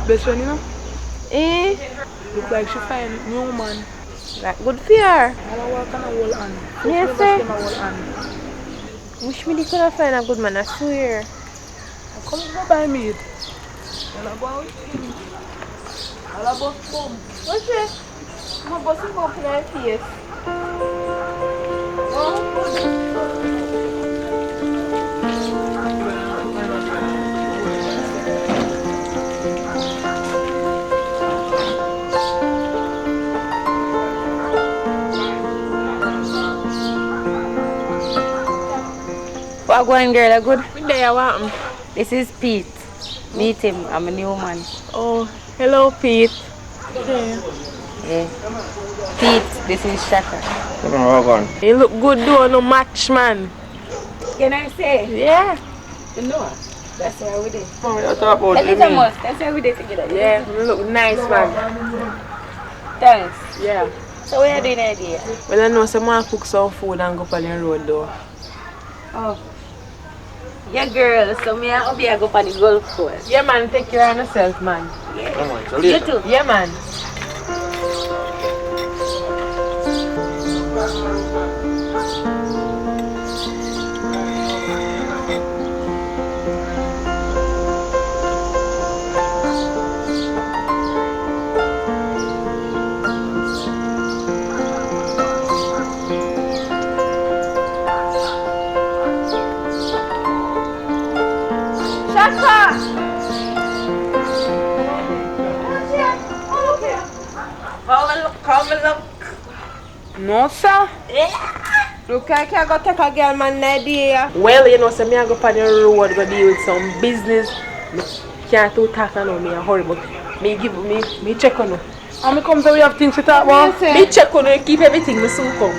Best friend, you know? Eh? Look like she find new man. Like good for her. I work on a whole hand. Yes, sir. Hand. Wish me they could have find a good man, I swear. I come go by me. All about him. All about bum. What's it? I'm going to go for my face. What going, girl? Are good? Good day, what happened? This is Pete. Meet him. I'm a new man. Oh, hello, Pete. Yeah. Yeah. Pete, this is Shaka. You look good, though. No match, man. Can I say? Yeah. You know, that's why we did. That's why we did together. Yeah, you look nice, man. Thanks. Yeah. So what are you doing idea? Well, I know someone cook some food and go up on the road, though. Oh. Yeah, girl. So me and Obi I go on the golf course. Yeah, man. Take care of yourself, man. Yeah. You too. Yeah, man. Come look. No, sir. Look, I can't go take a girl, man, idea. Well, you know, so me I go on the road, go deal with some business. Me can't too talk on me, I hurry, but me check on you. And me come so we have things to talk about. Me check on you, keep everything, me soon come.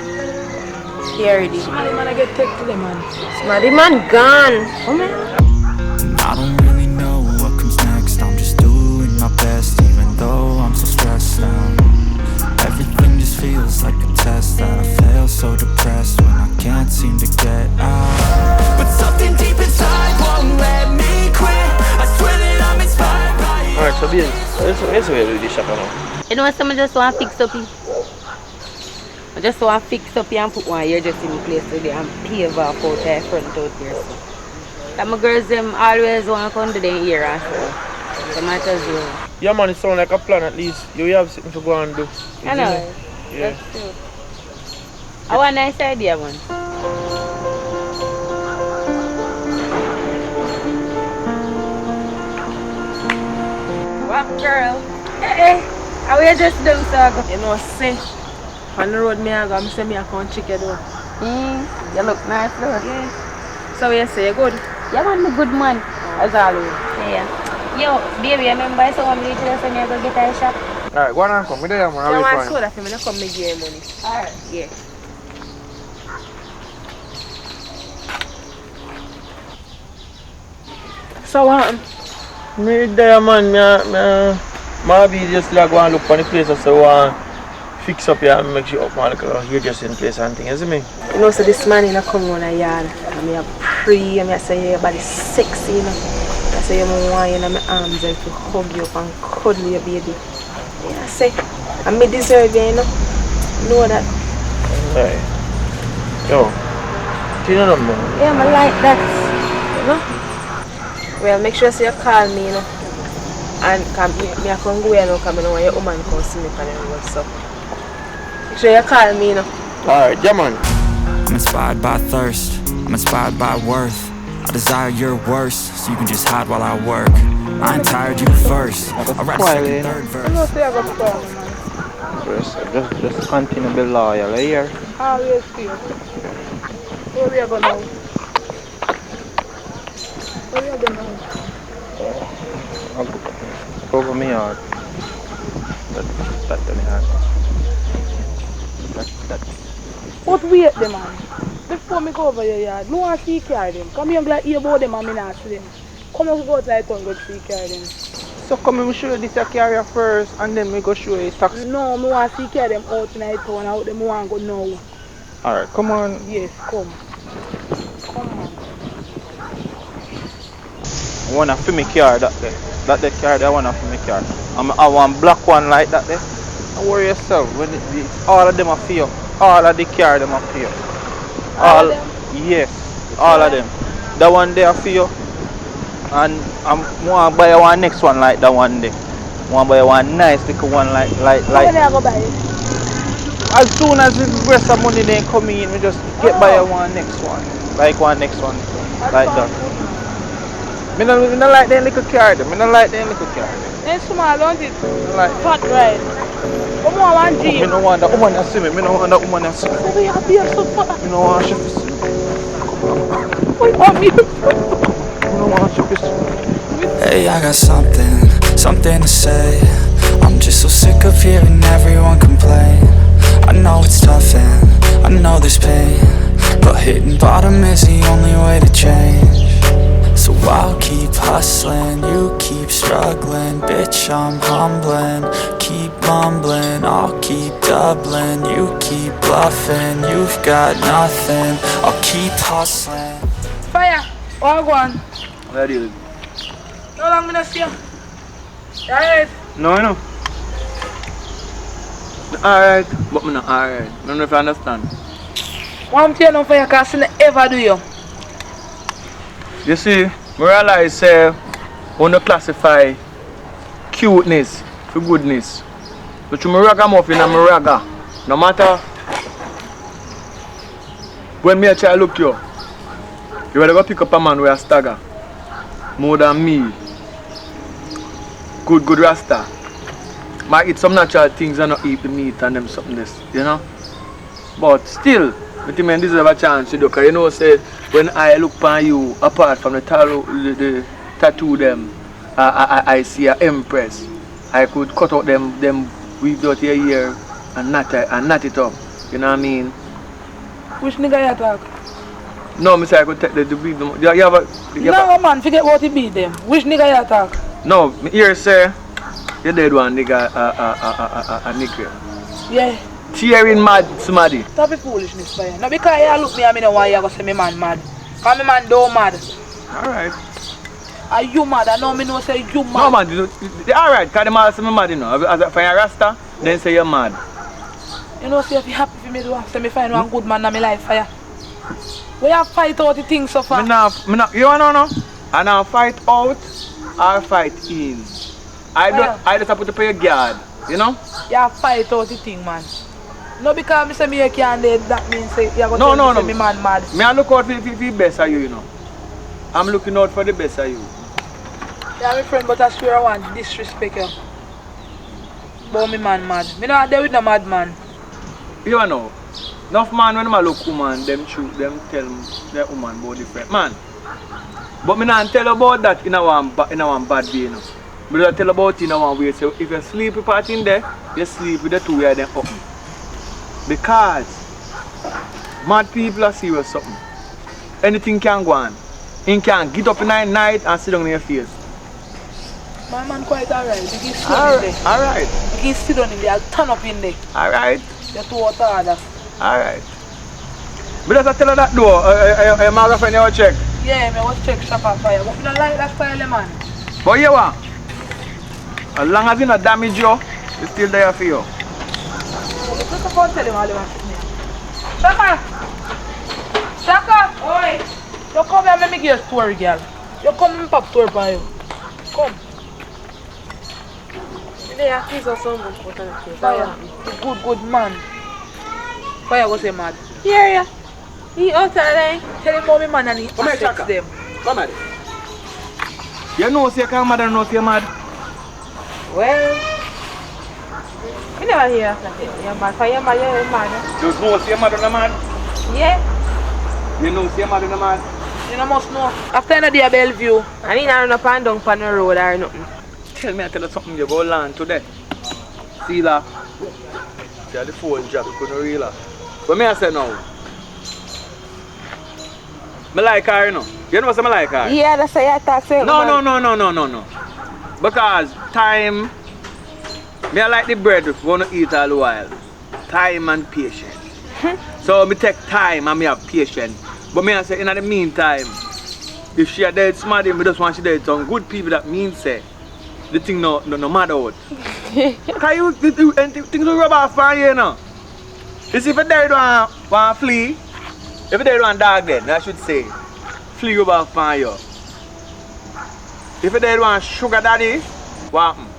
You already. Smarty man, I get take to them, man. Smarty man gone. Oh, man. I don't really know what comes next. I'm just doing my best, even though I'm so stressed out. Yes, we do this shop now. You know what, I just want to fix up here. I just want to fix up here and put one here just in the place today and pave off out there front out here. So. And my girls them always want to come to them here and so. So might as well. Yeah man, it sounds like a plan at least. You have something to go and do. I know. Yeah. That's true. I want a nice idea, man. What girl? Hey, how you just doing, so? You know, say, on the road, I say I can't check you though. You look nice, though. Yeah. So you say, you good? Yeah, man, I'm a good man. As always. Yeah. Yo, baby, remember someone need to send you to go get a shop? Alright, go on and come. Me there, man. I want soda for me, I come make you money. Alright. Yeah. So what? Me there, man. Maybe just like go and look for the place so fix up here and make sure up man here just in place and things, you see me? You know, so this man in a come on a yard and I pray and I say your body sexy, you know. I say you want you in my arms and to hug you up and cuddle your baby. Yeah, I say, I me deserve you, you know that. Right. Yo, do you know that man? Yeah, I like that, you know. Well, make sure you call me, you know. And me I can go and come and your woman come see me on the road, so. Make sure you call me, you know. Alright, yeah man. I'm inspired by thirst, I'm inspired by worth. I desire your worst, so you can just hide while I work. I ain't tired, you first. I write a second, third verse. Just continue to be loyal, here. Always feel. Where we are going now? Where we are going now? Over me yard. That the yard. That. But wait them man. Before me go over your yard, no one see carry them. Come here and like hear about them and me not see them. Come and go outside town go see carry them. So come and show you this carrier first and then we go show you taxi. No, me want to see carry them out in the town, out them want go now. Alright, come on. Yes, come. Come on. I want a film car that there. That the car there, I want a film car. I want black one like that there. Don't worry yourself. When all of them are for you. All of the car them are for you. All of them? Yes, all of them. That one there for you. And I want to buy one next one like that one there. I want to buy one nice little one like. How many I go buy it? As soon as the rest of money then come in, we just get buy one next one. Like one next one. Like that. I don't like them little car them. I don't like them little car them. It's small, don't it? Like Fat right. Come on, one G. I don't want that woman to see me. I don't want that woman to see me. So we have to be so fat. I don't want she to see me. Wait, oh, me. I don't want she to see me. Hey, I got something to say. I'm just so sick of hearing everyone complain. I know it's tough and I know there's pain, but hitting bottom is the only way to change. So I'll keep hustling, you keep struggling. Bitch, I'm humbling, keep mumbling. I'll keep doubling, you keep bluffing. You've got nothing, I'll keep hustling. Fire. All go on. Where do you live? No long me not see you. Alright. No, I know. Alright, but me not alright. I don't know if you understand. One thing on fire because I never do you. You see, I realize when you classify cuteness for goodness. But you ragamuffin and raga. No matter when me a try look you rather go pick up a man with a stagger. More than me. Good rasta. Might eat some natural things and not eat the meat and them something this, you know? But still, I think I deserve a chance to do, because you know say when I look upon you, apart from the tattoo them, I see an empress. I could cut out them weave out your ear and knot it up. You know what I mean? Which nigga you talk? No, I say I could take the weave them. No man, forget what he beat them. Which nigga you talk? No, me here say you dead one nigga a nigga. Yeah. Tearing mad somebody. Stop it foolishness, fire. No, because you look me and me no want you to say me man mad. Because me man don't mad. Alright. Are you mad? I know me know say you mad. No man, alright, cause them all say me mad, you know. As a fire rasta, then say you're mad. You know, say if you happy for me to say me find one good man in my life, fire. We have fight out the things so far. Me not, you know? I now fight out or fight in. I just put up your guard, you know? You have fight out the thing, man. No, because me say me can't dead, that means say you're going to No. say me man mad. Me I look out for the best of you know. I'm looking out for the best of you. Yeah, my friend, but I swear I want disrespect you. But me man mad. Me not there with no mad man. You know, enough man when I look woman, them tell the woman about different man. But me not tell about that in a one bad way, you know. Me just tell about it in a one way. So if you sleep with part in there, you sleep with the two of them up. Because mad people are serious something. Anything can go on. He can get up in the night and sit down in your face. My man quite alright. You can sit down in there. Alright. You can sit down in there. I'll turn up in there. Alright. You're too hot harder. Alright. But just tell her that door. Your mother friend you check. Yeah, me was check shop and fire. But me don't like that style, man. But you what? As long as you not damage you, it's still there for you. Look up and tell him all you want to me. Shaka! Shaka! Oi! You come here and make me give you a story, girl. You come and pop story for you. Come. Yeah, he's also good. Fire. Good man. Fire was a mad. Yeah. He out there. Tell him how me man and he Come here, affects Shaka. them. Come here. You know say you're mad and know you're mad. Well, you never hear that. You're mad. You're mad. You know say you're mad or not mad? Yeah. You know say you're mad or not mad? You must know. After another day at Bellevue. I mean, I run up and down on the road or nothing. Tell you something you go land today. See that? See the phone job, you couldn't realize. But me I say now. I like her, you know. You know what I like her? Yeah, that's why I talk to him. No. Because time, me I like the bread we want to eat all the while. Time and patience. So me take time and me have patience. But me I say in the meantime, if she are dead smart, me just want she dead some good people that means say the thing no matter what. Because things will rub off on you, you know. You see if a dead one flea, if a dead one dog then I should say, flea rub off on you. If a dead one sugar daddy, what happen?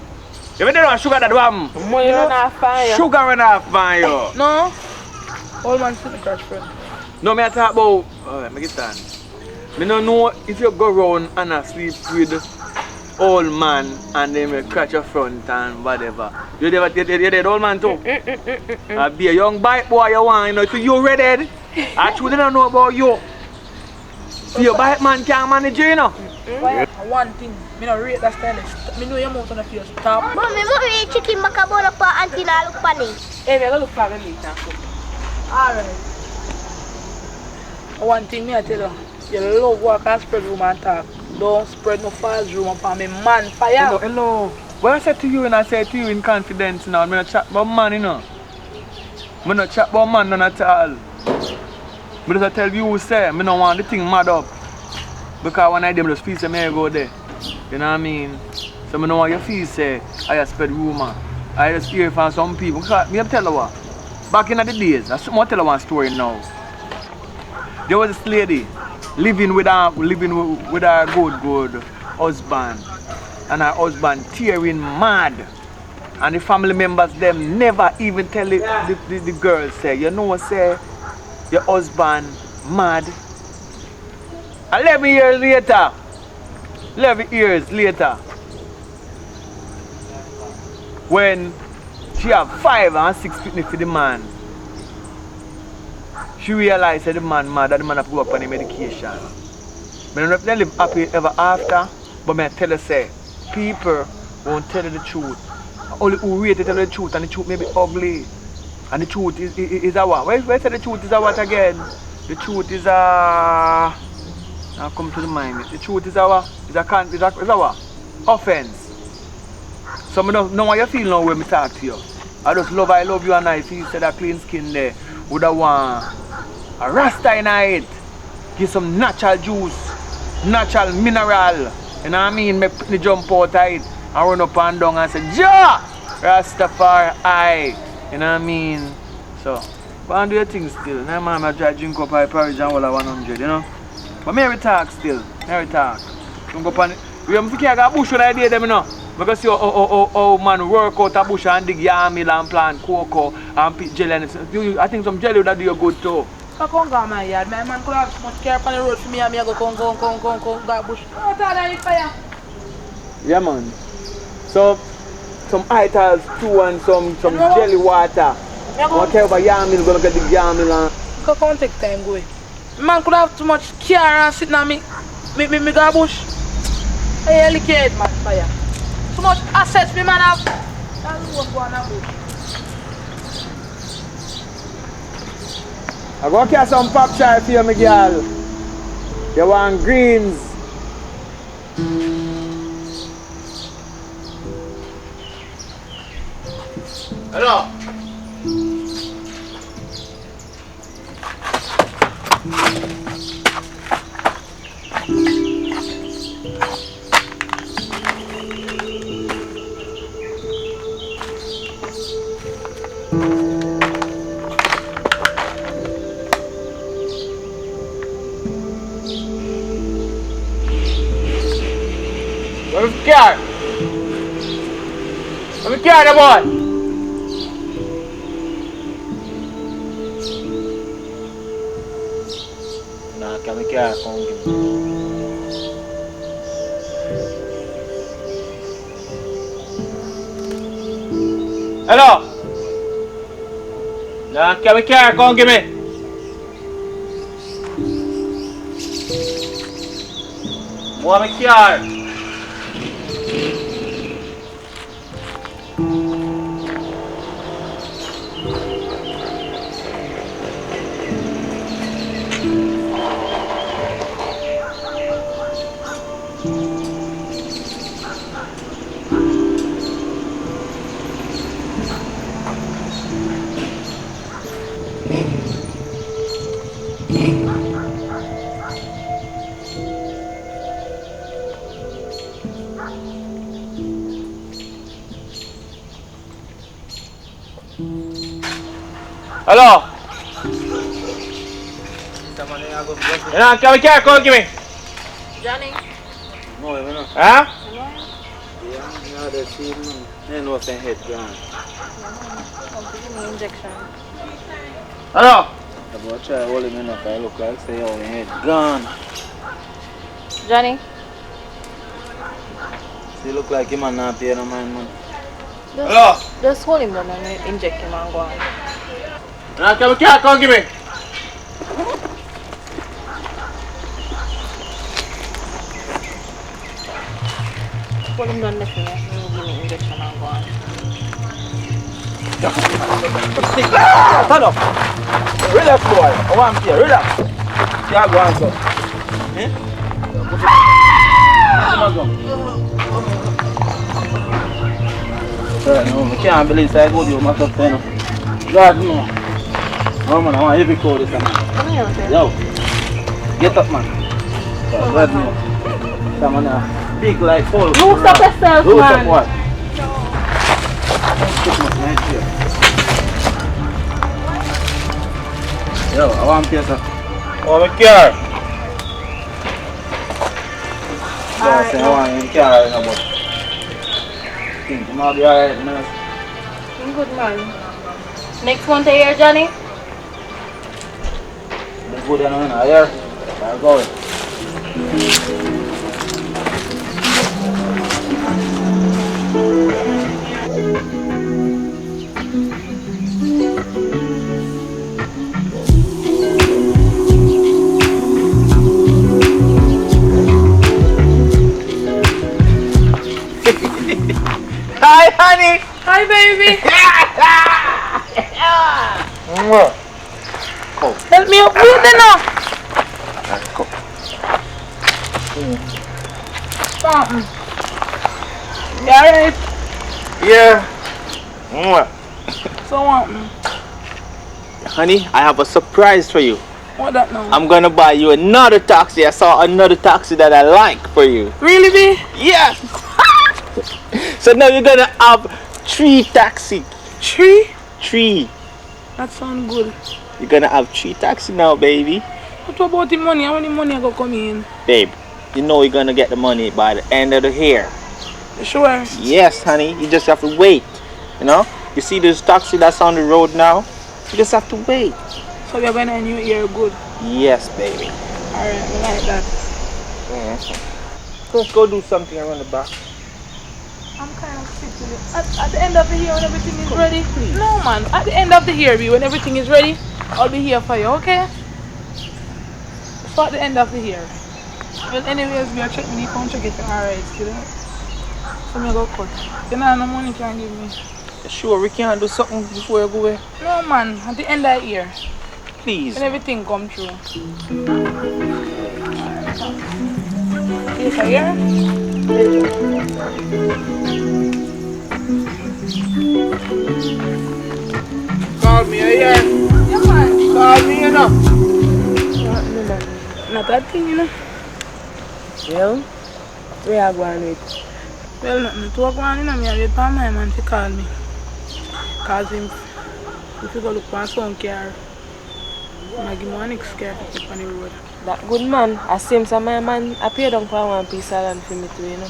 If a dead one sugar daddy, what happen? Money run off on you. Sugar run off on you. No. Old man still the crush friend. No, me I talk about, alright, make it stand. Me don't know if you go round and I sleep with old man and then me catch your front and whatever. You the old man too? Be a young bike boy you want, you know, so you ready? I truly don't know about you. See your bike man can't manage you, you know. One thing, me not rate that style. Me know your mouth on the face. Stop. Mommy, chicken macaroni for auntie na look funny. Hey, I'm going to look for me later. Alright. One thing me I tell you, you love work and spread room and talk. Don't spread no false rumor for me, man. Fire. Hello. What I said to you and I said to you in confidence now, I'm not chat about man, you know. I'm not chat about man none at all. But just tell you who say, I don't want the thing mad up. Because when I them just feel say me go there. You know what I mean? So I don't want your feel say, I just spread rumor. I just hear from some people. Because me tell you what, back in the days, I'm tell you one story now. There was this lady living with her good husband, and her husband tearing mad, and the family members them never even tell the girl say, you know what, say your husband mad. 11 years later, when she have 5 and 6 kidney for the man, she realized that the man mad, that the man have to go up on the medication. I don't know if they live happy ever after, but I tell her say, people won't tell you the truth. Only who wait to tell you the truth, and the truth may be ugly. And the truth is a what? Where say the truth is a what again? The truth is a... Now come to the mind. The truth is a what? Is a what? Offense. So I don't know how you feel now when I talk to you. I love you, and I feel that clean skin there. Would I want a rasta in it, give some natural juice, natural mineral, You know what I mean? Make me jump out of it and run up and down and say, Ja! Rastafari. You know what I mean? So, but I do your thing still. Now, man, I try to drink up my porridge and all of 100, you know? But me every talk still. Every talk. Don't go pan it. We have to get a bush when I did them, you know? Because you man work out a bush and dig yam mill and plant cocoa and pick jelly and I think some jelly would do you good too. I can't go my yard. My man could have so much care on the road for me and me I go come, that bush. Oh, that is fire. Yeah, man. So, some itals too and some jelly water. I care about yam mill, gonna get the yam mill and... I can't take time going. Man could have too much care and sitting on me go bush. I really care, man, fire. Too much assets me man have. That's what's going on with. I go get some pop chai for you, my girl. You want greens? Hello. I'm scared. I'm scared, boy. Nah, come here, come here. Hello. Nah, come here, come give me. I'm scared. Hello. You know, come here, come give me. Johnny. No, you know. Huh? Yeah, the seed, man. They know saying head gone. Injection. Hello. I'm going to try holding me up. I look like say, oh, your head gone. Johnny. See, look like him and not pay no mind, man. Hello. Just hold him down and inject him and go on. Now come here, come give me. Hold him down left me and give me injection and go on. Stand up. Relax, boy. I want to hear. Relax. Yeah, go on, sir. Eh? No, I can't believe I go to your mouth up there. God, no. No, man, I want heavy cold this time. Come here, okay? Yo, get up, man. God, no. Come on now. Big like full. Loose up yourself, Loose man. up what? Yo, I want to pay, sir. Oh, my car. I say I want to carry no, but I think you might be alright, man. I'm good, man. Next one to here, Johnny. Let's go down in here. I'll go. Hi, honey. Hi, baby. Help me up with it now. Something. You alright? Yeah. So what? Honey, I have a surprise for you. What that now? I'm gonna buy you another taxi. I saw another taxi that I like for you. Really, B? Yes. So now you're gonna have 3 taxi. 3? 3. That sounds good. You're gonna have 3 taxi now, baby. What about the money? How many money I go come in? Babe, you know you're gonna get the money by the end of the year. You sure? Yes, honey. You just have to wait. You know? You see this taxi that's on the road now? You just have to wait. So we're going to New Year good? Yes, baby. Alright, I like that. Let's go do something around the back. I'm kind of sick with it. At the end of the year when everything is ready? No, man. At the end of the year, B, when everything is ready, I'll be here for you, okay? So at the end of the year. Well, anyways, we are checking the phone, check it. Alright, you know? So me go cut. You know, no money can give me. Sure, we can't do something before you go away. No, man. At the end of the year. Please. When everything come through. Yes, I hear? Call me, yeah? Yeah, man. Call me, you know. Not that thing, you know. Well, where are you going with? Well, nothing to go on, you know. Me wait for my man to call me. Cause him, if you go look for some car, I give him one next car to put on the road. That good man, I see him, so my man, I pay down for one piece of land for me too, you know.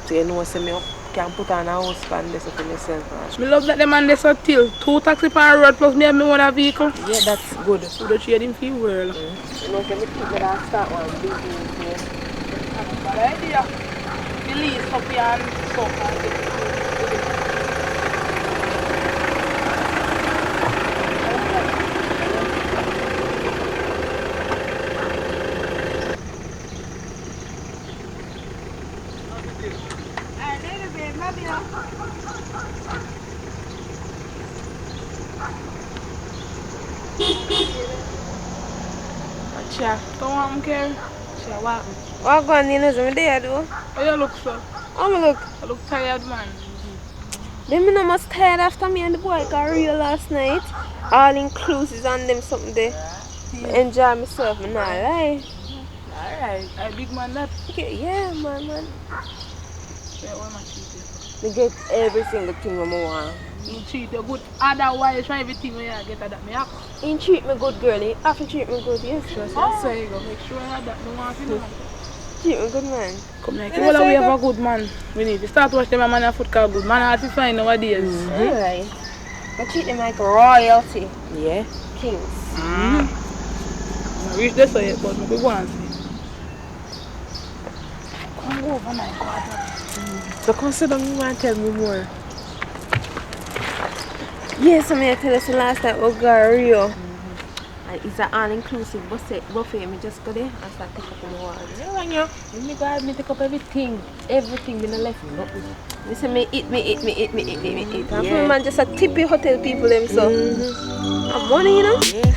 So you know, so me can put on a house for this for myself. Me love that the man they so till 2 taxi on the road plus me have me own a vehicle. Yeah, that's good. We don't trade him for the world. You know, so me think that I start one business here. Bad idea. The lease up here and so on. Cha. Don't want him care. Cha, what? What going on, you know, so there, though? How you look, sir? How me look? I look tired, man. Them me no must tired after me and the boy got real last night. All inclusive and them something there. Enjoy myself, me not lie. Alright. I big man that. Okay, yeah, man. Yeah, what am I cheating? Me get every single thing I want. You treat you good. Otherwise, try everything when you get that me up. You treat me good, girl. You have to treat me good, yes. Sure, so that's why you go make sure that me want to know. Treat me good, man. Come here, well, we have a good man. We need to start watching them man a foot car good. Man, hard to find nowadays. Alright. I treat them like royalty. Yeah. Kings. I reach this way, but we go and see. Come over, my God. So consider me and tell me more. Yes, I'm going to tell us the last time we got Rio. And it's an all-inclusive buffet. I just go there and start taking up on the wall. Yeah, Let me go ahead and take up everything. Everything in the left. They say me eat. And yeah. Man just a tippy hotel people them so. I'm money, you know? Yeah.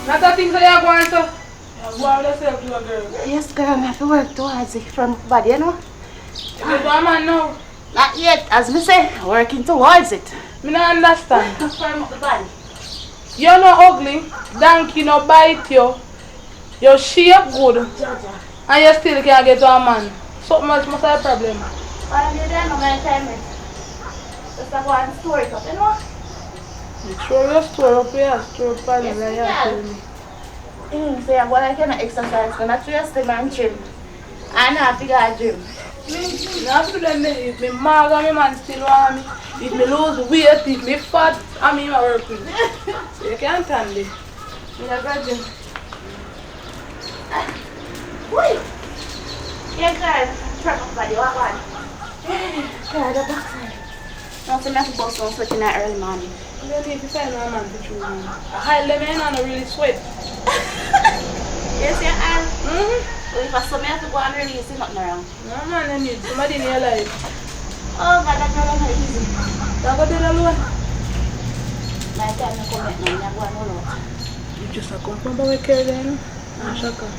Not that things that you're going to. You're going yourself to a girl. Yes, girl, I have to work towards it from body, you know? You go to a man now. Not yet, as me say, working towards it. Me not understand. To firm up the body. You're not ugly. Donkey no bite you. Your shape good. Jaja. And you still can't get to a man. Something else must have a problem. Well, you don't know my time it. Just a one story cup, you know? You throw your store up here, store up on Yes, like yeah. tell me. So I'm going to exercise, going to twist them and gym. And I figure I gym. Me have to them if me mag and me man still want me. If me lose weight, if me fat, and me work with. So you can't stand it. Me a go gym. Wait. Yeah, girl. Truck up body. What one? Girl, the backside. Now, so I have to bust on sweat in the early morning. You don't need to find no man to choose me. I hide them in and I really sweat. Yes, yeah, well, if I saw me, I have to go and release it, nothing around. No man, I need somebody in your life. Oh, God, that girl is not easy. That go do that alone. My time, I come back now, I'm going all out. You just a come from where Kerry then, and Shaka.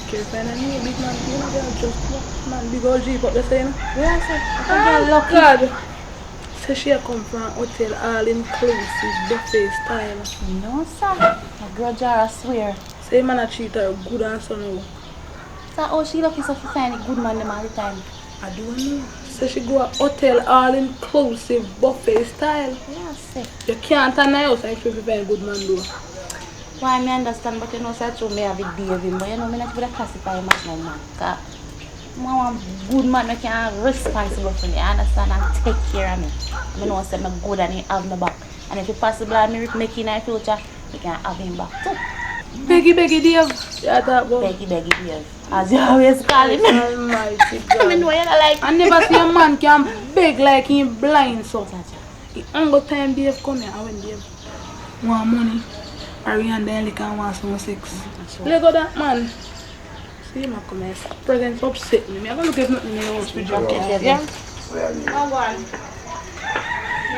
Kerry find a new big man, you know, they're just man, big old Jeep up the same. Yeah, sir. Oh, God. So she come from hotel all-inclusive buffet style. No, sir. My girl Jara swear. Say man a treat her good and so now. So, oh, she lucky so she find a good man them all the time. I don't know. So she go a hotel all-inclusive buffet style. Yeah, sir. You can't turn her house if you find a good man though. Why, I understand, but you know, so true, me have it David, but you know, I not going to classify him as no man. Because I want a good man who can be responsible for me, understand, and take care of me. I know say I'm good and he have my back. And if it's possible, I make in the future, I can have him back too. Beggy Dave. Yeah, that boy. Beggy Dave. As you always call him. Almighty God. I know you like. I never see a man can beg like him blind so. He only time Dave come here, when Dave want money, Ariane then can want some sex. Let go that man. See him come here. Presents upset me. I'm gonna look if nothing in the house for job. Yeah? Come on.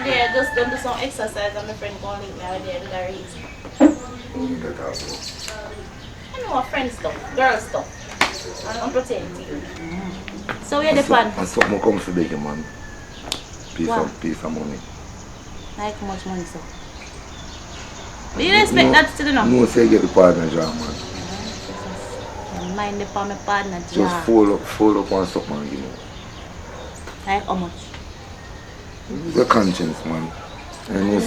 Yeah, just don't do some exercise and my friend gonna leave me out there with a race. I know a friend stuff, girl stuff. I don't pretend to you. So where the plan? And something come for big man. Piece of money. Like how much money, sir? Do you expect that to do now? No, say get the partner job, man. Mind the my partner job. Just fold up on something and give me. Like how much? It's a conscience, man. And you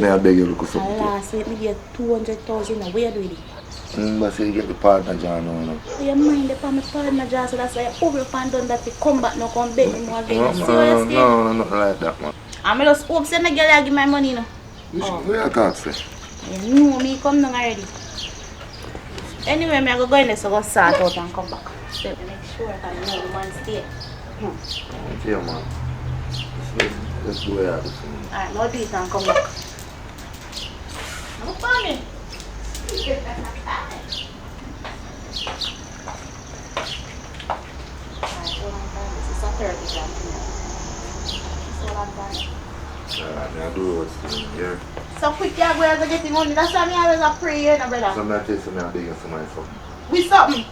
I beg you look at something. Last week, me get 200,000. Where do you do it? But say you get the partner job now. So you mind the my partner job, so that's why you over and done that. You come back now, come beg me more again. No, nothing like that, man. I'm just hope say me girl give my money now. Where you talk, say? You know me come down already. Anyway, I go in there so go sort out and come back. So make sure I know the man stay. Okay, man. Let's do it. Alright, now do it and come back. Look for me. This is a 30 gram. I do what's in here. So quick, you go to get the money. That's why I always pray, you know, brother. Sometimes I tell you I'm begging somebody something. With something.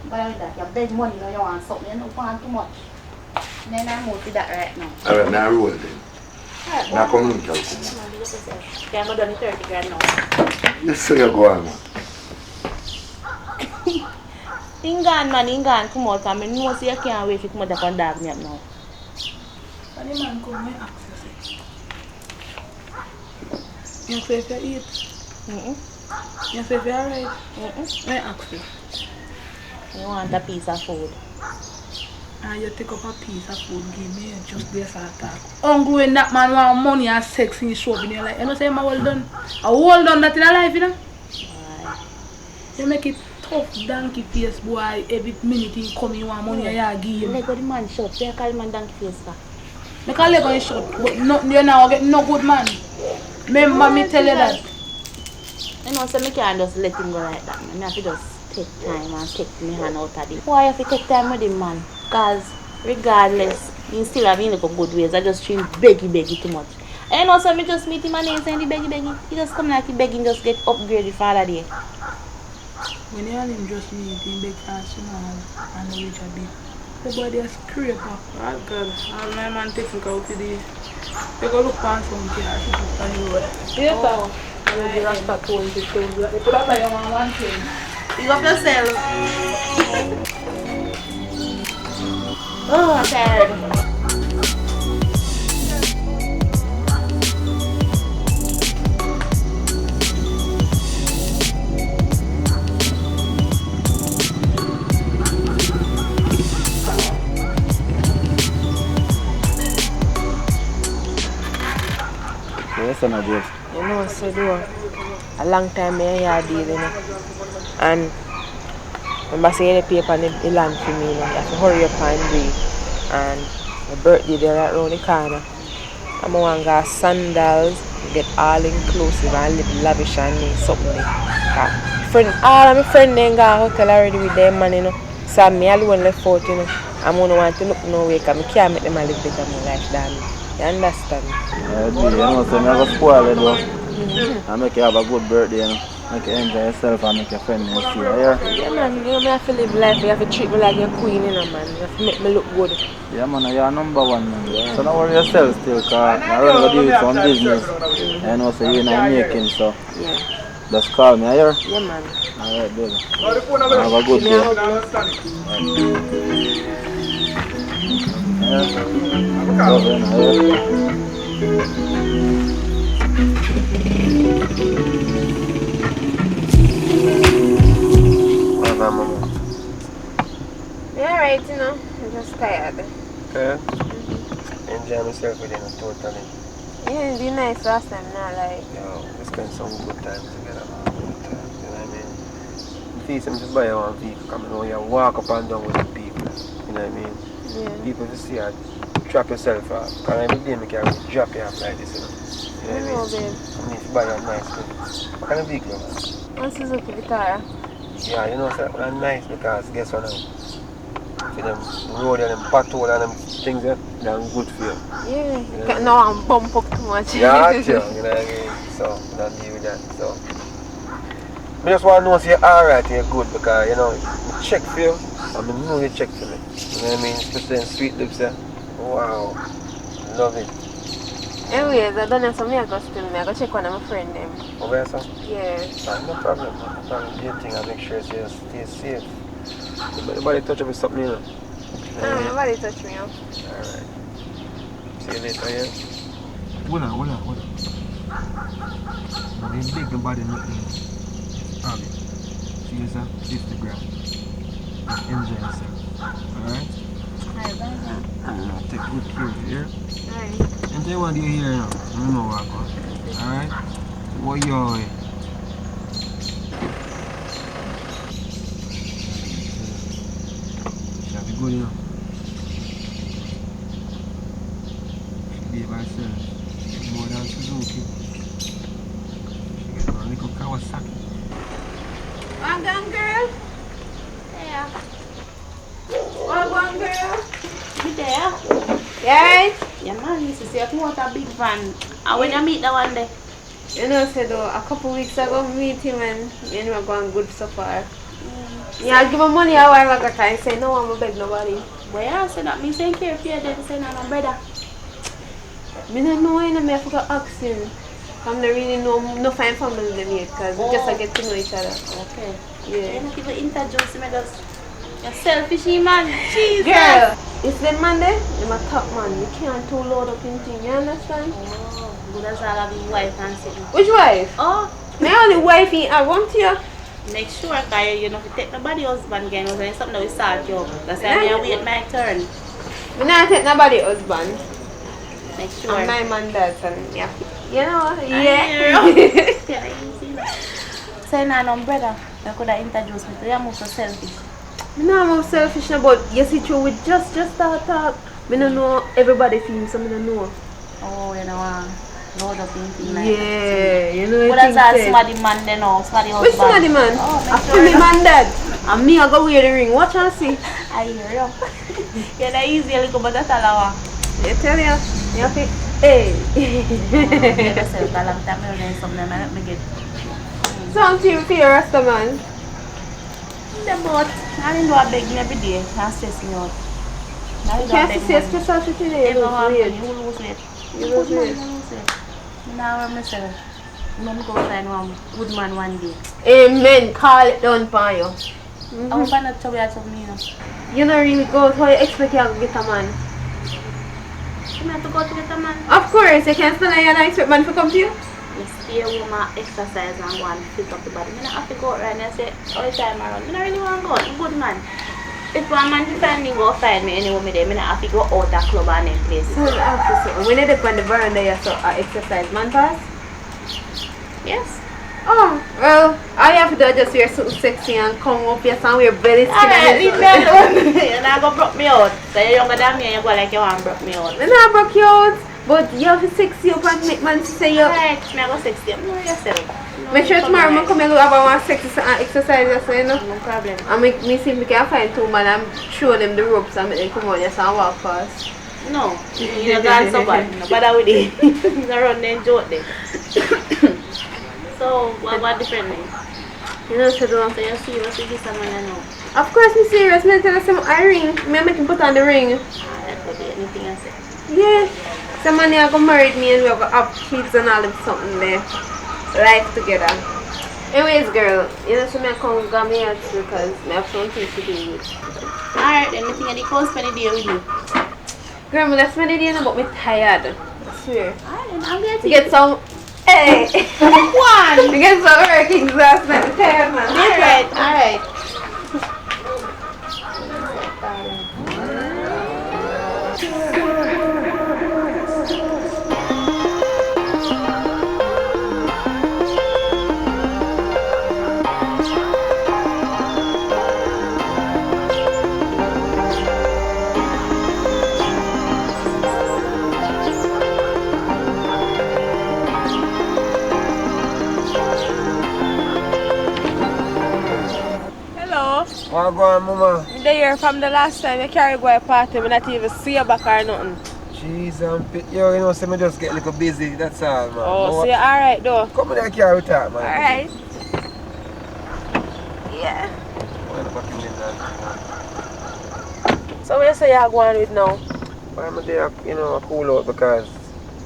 But with that, you beg money, you want something, you don't want too much. Then I move to that right now. Alright, now I roll it then. Alright, now come in, Calcum. Okay, I'm done the 30 grand now. Yes, sir, you go on. Ingan man, Ingan, come out. I mean, no, so you can't wait to come out and dab me up now. And the man come and ask you. You say if you eat. You say if you're alright. I ask you. You want a piece of food. And you take up a piece of food, give me just this attack. Hungry when that man want money and sex in his shop in your life. You know say I'm well done. I well done that in a life, you know? Right. You make it tough donkey face boy. Every minute he come you want money and you give him. Let go the man shot. So you call the man donkey face for. I can't let go shot, but no, you now get no good man. Remember me tell you that. You know, so I can't just let him go like that. I have to just take time and take my hand out of it. Why have to take time with him, man? Because regardless, he still have in good ways. I just treat him beggy too much. And you know, so I just meet him and he saying the beggy. He just come like he begging, just get upgraded for other day. When you and him just meet him beg fast, you know, and reach a bit. The body is scrape up. Oh God, all my man taking out today. They go look for some car, she put on the road. Yes, sir. You just start going to show you. They put up by your man one thing. Pick up yourself. Oh, I'm tired. Yes, I'm a joke. You know, so do a long time I had deal, you know. And Remember say the paper and the land for me, you know. You have to hurry up and do it. And my birthday there right around the corner. I'm going to get sandals, get all inclusive and live lavish and something there. All of my friends they got a hotel already with them man, you know. So me alone left out, you know. I'm going to want to look nowhere because I can't make them live better my life than me. You understand? Yeah, you know, so I never spoil it though. I make you have a good birthday, you know. Make you enjoy yourself and make your friends see you here. Yeah man, you know me have to live life, you have to treat me like your queen, you know man. You have to make me look good. Yeah man, you're number one man. Yeah. So don't worry yourself still, cause I already got to deal with some business. I know so you're in the making, so yeah. Just call me here. Yeah man. Alright baby. Have a good day. Yeah, right, you know. I'm just tired. Okay. Enjoy myself with them totally. Yeah, it'd be nice last time, not like. Yo, we spend some good time together, man. Good time, you know what I mean? Please, I'm just buy one vehicle, come on, you walk up and down with the people, you know what I mean? Yeah. People just see you drop yourself off, because every day I can drop you off like this, you know? You know what I mean? I need to buy you a nice thing. What kind of vehicle you have? What's Suzuki Vitara? Yeah, you know, so that's nice because guess what now? For them road and them pothole and them things there, they're good for you. Yeah. You know No, I'm bump up too much. Yeah, you know what I mean? So, don't deal with that. So, I just want to know if you're alright, you're good because, you know, I check for you and I know you check for me. You know what I mean? Especially in sweet lips, yeah. Wow. Love it. Anyways, I don't know something I go still me. I go check one of my friend them. Over here, sir? Yeah. No problem, man. No problem. Do your thing and make sure you stay safe. Nobody touch up with something, you know? No, nobody touch me up. Alright. See you later, yeah? Hold on. I mean, big nobody nothing. Probably. See you, sir. 50 grand. Just enjoy yourself. Alright? Take good care of you, yeah? Alright. Enjoy what you're here now. I know what I got. Alright? What you Shall be good, you know? She be by herself. More than Suzuki. She get one little Kawasaki. One girl? Yeah. One girl? You there? Yes? Yeah man, you see if you want a big van. And when you meet that one day? You know, said a couple weeks ago, meet him and you know, going good so far. Yeah, I give him money a while ago. I say, no, I'm going to beg nobody. Well, yeah, say that. Me saying care for you, then say no, no, brother. I don't know, I have to ask him. I don't really know, no fine family them yet, because we just get to know each other. Okay. Yeah. You know, people introduce me just. You're selfish, man. Jesus. Girl, it's the man there, I'm a top man. You can't too load up in things, you understand? Oh, good as all of your wife and sitting. Which wife? Oh. My only wife I want you. Make sure, because you know, if you take nobody husband again, was something that we start you up. That's why I wait my turn. I don't take nobody husband. Make sure. I'm my man that and yeah. You know, yeah. Say no, brother. You could have introduced me to you. I'm so selfish. No, I'm not selfish about you see through with just talk. I don't know everybody feels, so I don't know. Oh, you know, load up in things like yeah, you know. But that's all somebody man then or somebody husband. Which somebody man? Oh, I feel man dead. And me I go wear the ring. Watch and see. I hear you. You're not easy little but that's all. I tell you, you have to hey. Give yourself a long time and then something let me get. Something for your rasta man. The boat. I didn't do a beg me every day. Can't stress me out. You can't say stress out today. You lose weight. You lose weight. Now I'm myself. I'm going to go find one good man one day. Amen. Call it down for you. I will find out trouble out of me. You don't really go how you expect you to get a man. You have to go to get a man? Of course. You can't stand there and expect man to come to you. You stay home and exercise and go and fit up the body. I don't have to go out and say all the time around. I don't really want to go. I'm a good man. If one man to find me, go find me anywhere there. I don't have to go out the club and them places. So when you dip on the veranda, you saw exercise man pass? Yes. Oh, well, I have to do is just wear something sexy and come up here and wear belly skin. Alright, leave me alone. You're not gonna broke me out. So you're younger than me and you go like you want to broke me out. I'm not broke you out, but you have to sexy up and make man say you. Alright, me I go sexy up. No, yourself. Make sure tomorrow I come and have one sexy and exercise, so you know. No problem. And me see if we can find two man and show them the ropes and make them come out just and walk fast. No, you're gone so bad. No bother with it. You run and joke them. So, what different name? You know, so do. So you serious with this man now? Of course, I'm serious. I'm tell us some eye ring. I make him put on the ring. That could be anything I say. Yeah. Some man are gonna marry me and we're gonna have kids and all of something there. Life together. Anyways, girl, you know, so I come got me out because I have something to do with. Alright, then I think I can spend the day with you. Girl, let's spend the day now, but I'm tired. I swear. Alright, then I'll get To get some. Hey! one! To get some work exhausted. I'm tired, man. Alright. What go on, mama? I'm there from the last time you carry go a party, I not even see you back or nothing. Jeez, yo, you know, so me just get a little busy, that's all, man. Oh, so you're alright though? Come in and carry with that, man. Alright. Yeah. So where you say you're going with now? I'm there, you know, cool out because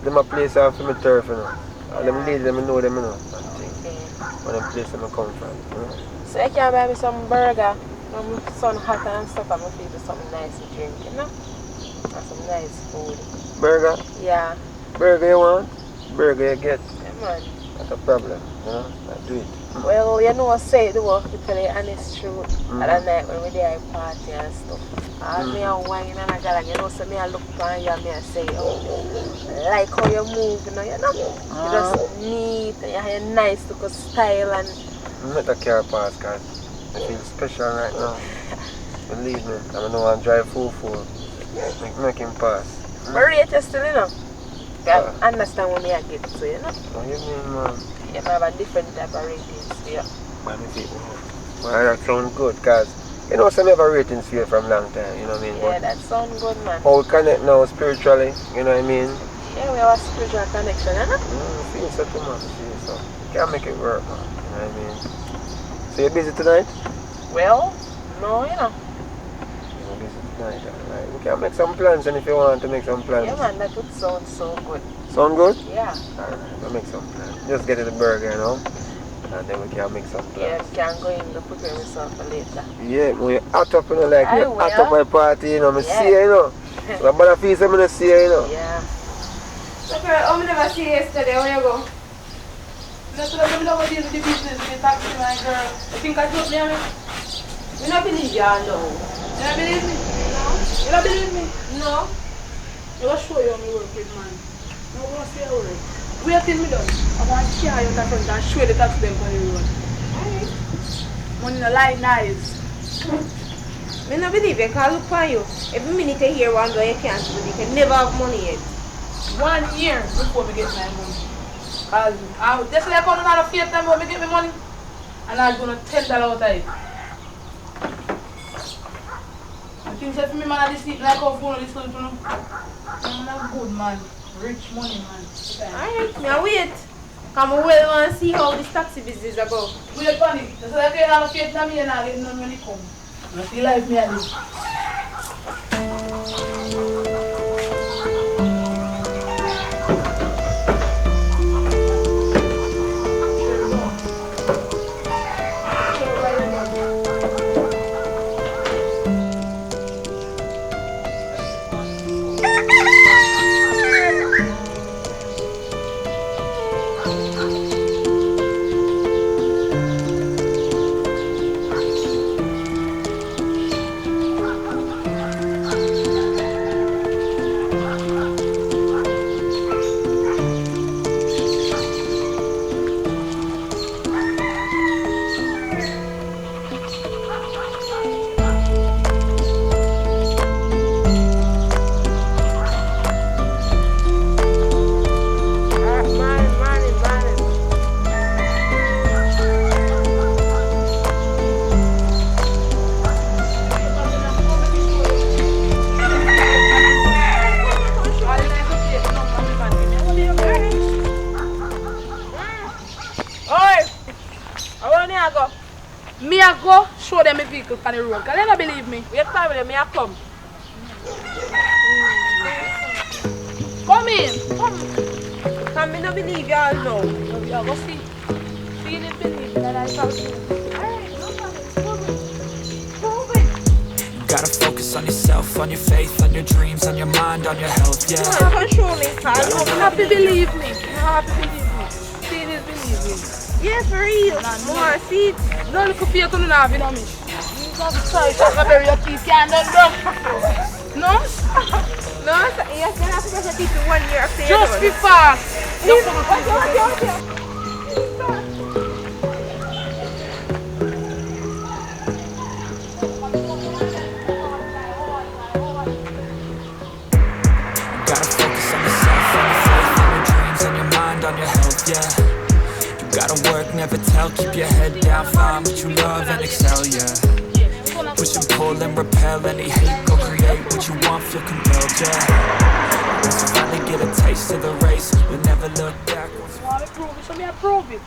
them a place off for me turf, you know. All them ladies, them know them, you know. When them place them come from, you know. So you can buy me some burger, some sun hot and stuff, and feed you something nice to drink, you know? And some nice food. Burger? Yeah. Burger you want? Burger you get. Yeah, man. Not a problem, you know? I do it. Well, you know, say the work to tell you honest truth. At night when we there party and stuff. All me and wine and a girl, and you know, so me I look upon you and me I say, oh, like how you move, you know? You just neat and you're nice, look a style and... I'm not a car pass because I feel special right now. Believe me, I know I drive full. Make him pass. But rate you still, you know? You understand what me I get to, you know? What do you mean, man? You have a different type of ratings for you. Well, that sounds good because, you know, some have a ratings for you from long time, you know what I mean? Yeah, that sounds good, man. How we connect now spiritually, you know what I mean? Yeah, we have a spiritual connection, you know? Feel so too much, feel so. You can't make it work, man. You know what I mean? So you're busy tonight? Well, no, you know. You're busy tonight, alright. We can make some plans and if you want to make some plans. Yeah, man, that would sound so good. Sound good? Yeah. Alright, we'll make some plans. Just get the burger, you know? And then we can make some Yeah, plans. you can go in to prepare myself for later. Yeah, when you're hot up, you know, like I you're will. hot up my party, you know, I Yeah. see you, you know. So I'm gonna feel something to see you, you know. Yeah. So, girl, I never see you yesterday. Where you go? Let's let them know what deal with the business. They talk to my girl. I think I told me. You don't believe you, no. You don't believe me? No. You don't believe me? No. I will show you how I work with man. I will see how I work. Wait till me done. I want to carry you out front and show the tax them on the road. Alright. Money no lie nice. I don't believe you, because look for you. Every minute you hear one day you can't do it, you can never have money yet. 1 year before we get my money. Because just like on another faith time when we get my money, and I'm going to $10 out of it. I think that for me, man, I just eat like how phone this little, you know. I'm a good man. Rich money, man. Alright, now wait. Come on, well, want to see how this taxi business is about. Wait, funny. Just like you have a faith time, you're not getting no money come. I feel like me, I live. I want to go. Me I go show them a vehicle on the road. Can they not believe me? Wait for me, I come. Come in. Come. Can me not believe you all now? You go see. See it, believe that I found you. Alright, no problem. Prove it. You gotta focus on yourself, on your faith, on your dreams, on your mind, on your health, yeah. You can show me. You have to believe me. You have to believe me. See it, believe me. Yeah, for real. More see it. No look up here to the Navi, no me. Sorry, I'm gonna bury your teeth, can't do no? No, so you can have to brush your teeth in 1 year after you're Just done. be fast. Watch. Gotta focus on yourself, on your faith, on your dreams, on your mind, on your health, yeah. You gotta work, never tell, keep your head down, find what you love and excel, yeah. Push and pull and repel any hate, go create what you want, feel compelled, yeah. Once you finally get a taste of the race, you'll never look back. You want to prove it, so me I prove it.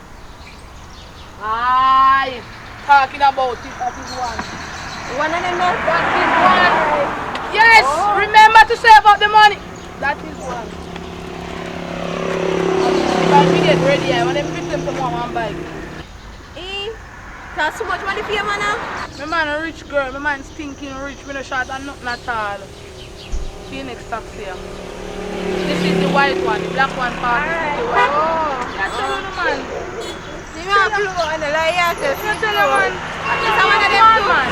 Aye, talking about it, that is one. One of them not That is one. Yes, remember to save up the money. That is one. If we get ready, I want to pick them to mom and buy. That's too much money for you, man. My man a rich girl, my man stinking rich, me no short and nothing at all. See you next taxi here. This is the white one, the black one part. This is the white one. That's all the man. You have to go and lie out there. You tell the man. That's one of them too. Man.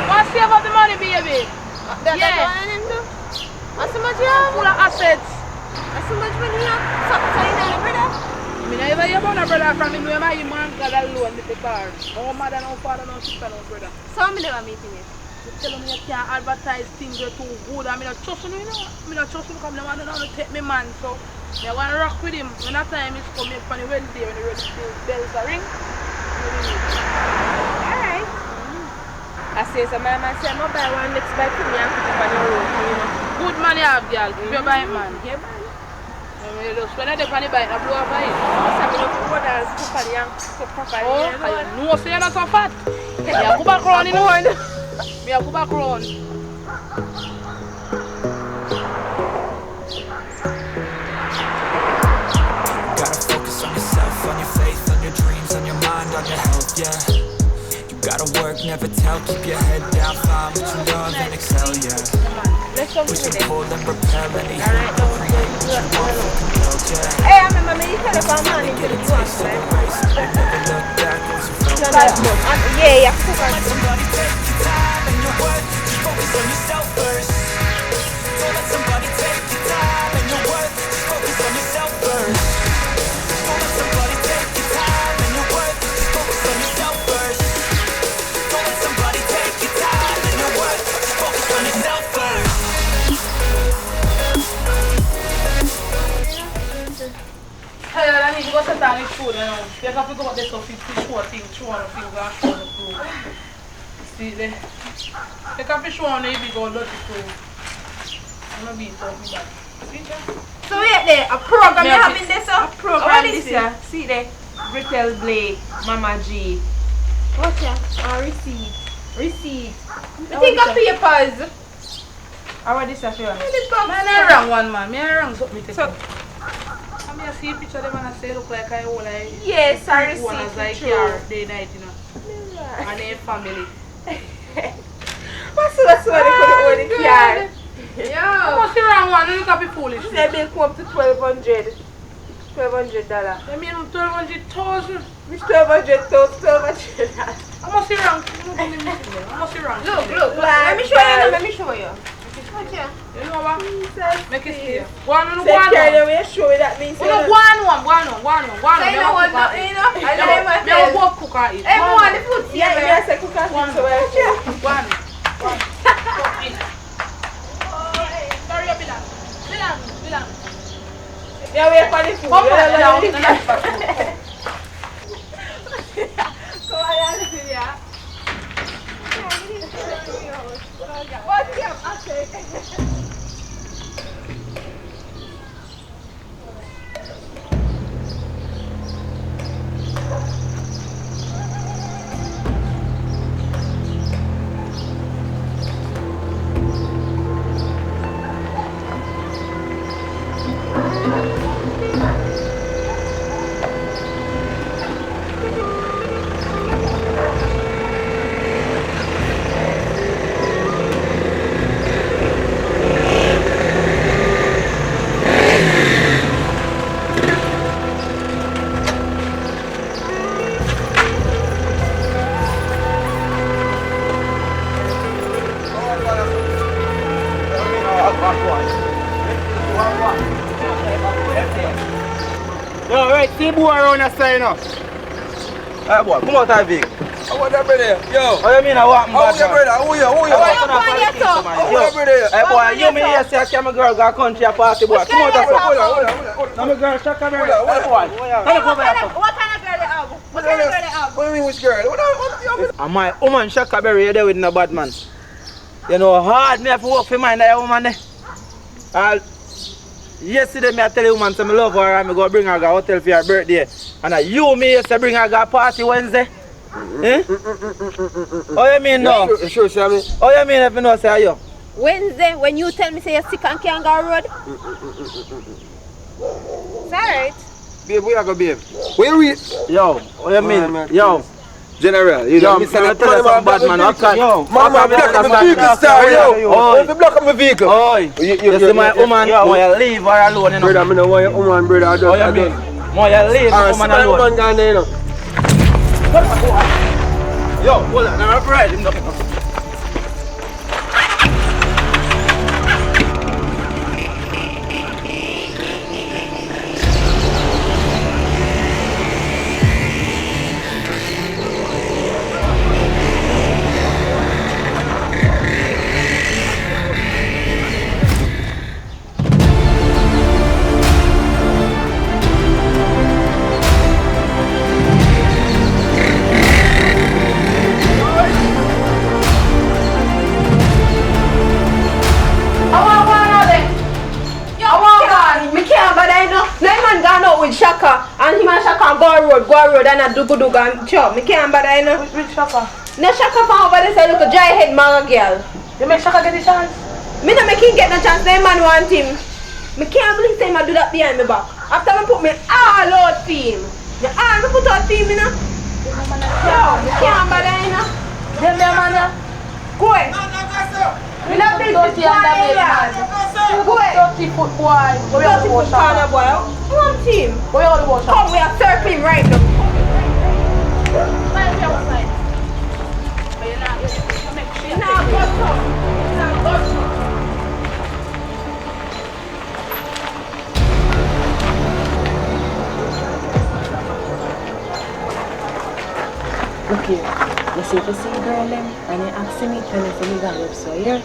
Want to save up the money, baby? That's one of them too. What's so much you have? Full of assets. What's so much money you have? So you know, brother? I never hear about a brother from him. My man got alone with the car. No mother, no father, no sister, no brother. So I'm never meeting you. You tell me you can't advertise things that too good. I mean, I trust you, you know. I mean, I trust you because I want to take me man. So I want to rock with him. When that time is coming up on the Wednesday, when the red bells are ring. Alright. I say so my man say I'm buy one next bike for me and put it on the road, you know. Good man you have, girl. If you buy man. Yeah, man. Just when I take on the bike, I blow up by it. I'm going to go down properly and cook properly. Oh, I know so you're not so fat. Yeah, go back round in the one. Yeah, go back round. Gotta focus on yourself, on your faith, on your dreams, on your mind, on your health, yeah. You gotta work, never tell, keep your head down, find what you love and excel, yeah. Let's go Push with and it. pull and repel any hate, go create what you want, feel compelled, yeah. Hey, I remember me telephone man into Get the a one, taste of the right? race, and never look back once you felt Yeah, yeah. Don't let somebody take your time and your worth. Just focus on yourself first. Don't let somebody take your time and your worth. Just focus on yourself first. Don't let somebody take your time and your worth. Just focus on yourself first. Don't let somebody take your time and your worth. Just focus on yourself first. Hey, I need to go sit down with food, you know. You have to go out there so fit to show things, show on things and show the proof. See there? You can show on the big old dirty proof. I'm not being talking bad. See there? So wait there, a program you Yeah, having this up? a program What this is this? See there, Brittle Blake, Mama G. Watch ya, receipt. You think of papers? Or what this a feel? Man, I wrong one man. Me I wrong something to take. I see a picture of them and I say look like I hold like Yes, I one as like receipt. here day night, you know. And their family. What's the one they could hold the car? I must be wrong one, you look at me foolish. They bill come up to $1,200. $1,200. I mean 1200,000. Which $1,200? I must be wrong. I must be wrong. Look. Let me show you. Watch ya. You know what? Make it clear. Go on. Take care of them, show you that means. Go on. Go on. I know what, you know. I know what. Me a go cook and eat. Everyone, the food. Yeah, yes, I cook and eat. So watch ya. Go on. Sorry, Bilan. Yeah, wait for the food. Come on, down. Come on, listen, yeah. What's your mistake? boy around the side now. Hey boy, come out of the vehicle. I want that brother. Yo. What you mean I want How your brother? Who you? Who you? How your brother? Hey boy, you mean you say I'm a girl got country a party boy. Come out of the Hold on. I'm a girl Shaka Berry. Hold on. What kind of girl they have? What kind of girl they have? What do you mean which girl? What And my woman Shaka Berry there with no bad man. You know hard me have to work for mine that woman there. Yesterday me I tell the woman say I love her and I go bring her to hotel for her birthday. And you me used to bring her to party Wednesday. Eh? How you mean now? Sure, Sammy. How you mean if you know say you? Wednesday, when you tell me say you're sick and can't go road? It's alright. Babe, where you go, babe? Where we? Yo, what you mean? Yo. General, you Yo, know, me tell you some bad man. Yo, man, block up my vehicle, star, yo. If you block up my vehicle. Oi, you see my woman, why you leave her alone, you know? Brother, I don't want your woman, brother. I How you mean? Why you leave the woman alone? woman gone there, you know. Yo, hold on, I'm afraid him nothing. Shaka and him and Shaka go road and a dugu and chop. Me can't bother you know. Which Shaka? No Shaka from over there say look a dry head manga girl. You make Shaka get the chance? Me not make him get no chance, no man want him. Me can't believe say I do that behind me back. After me put me all out for him. Me all me put out for him you know. Yo, me can't bother you know. Them there man ya? Go away. Me not big this boy here. Go away. 30 foot boy. Go away 30 foot corner boy. Who want him? Go away all the water. Come, we are circling right now. Why are you outside? It's not good stuff. It's not good stuff. Look here, you see if you see a girl them and you ask me, tell me me got lips, so here.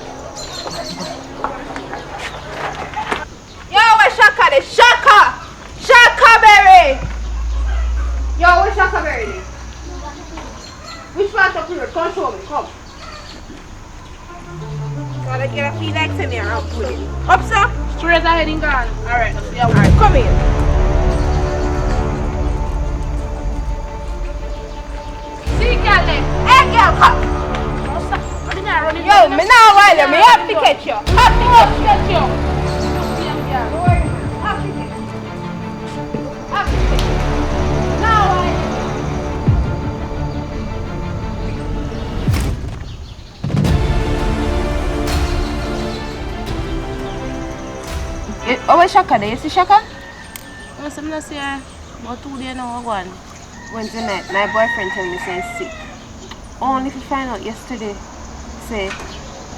Yo, where's Shaka? The Shaka! Shaka Berry! Yo, where's Shaka Berry? Which part of here? Come show me, come. Gotta get a feel like send me around with it. Up, sir? Straight ahead and gone. Alright, let's see how Alright, come here. See girl then. Hey girl, come. Yo, me now while you, me have to catch you. Have to catch you. Don't worry, have to catch you. Have to catch you. Now while. Oh, where's Shaka there? You see Shaka? I'm not see her. About 2 days now, go on. Wednesday night, my boyfriend told me say he's sick. Only to find out yesterday, say,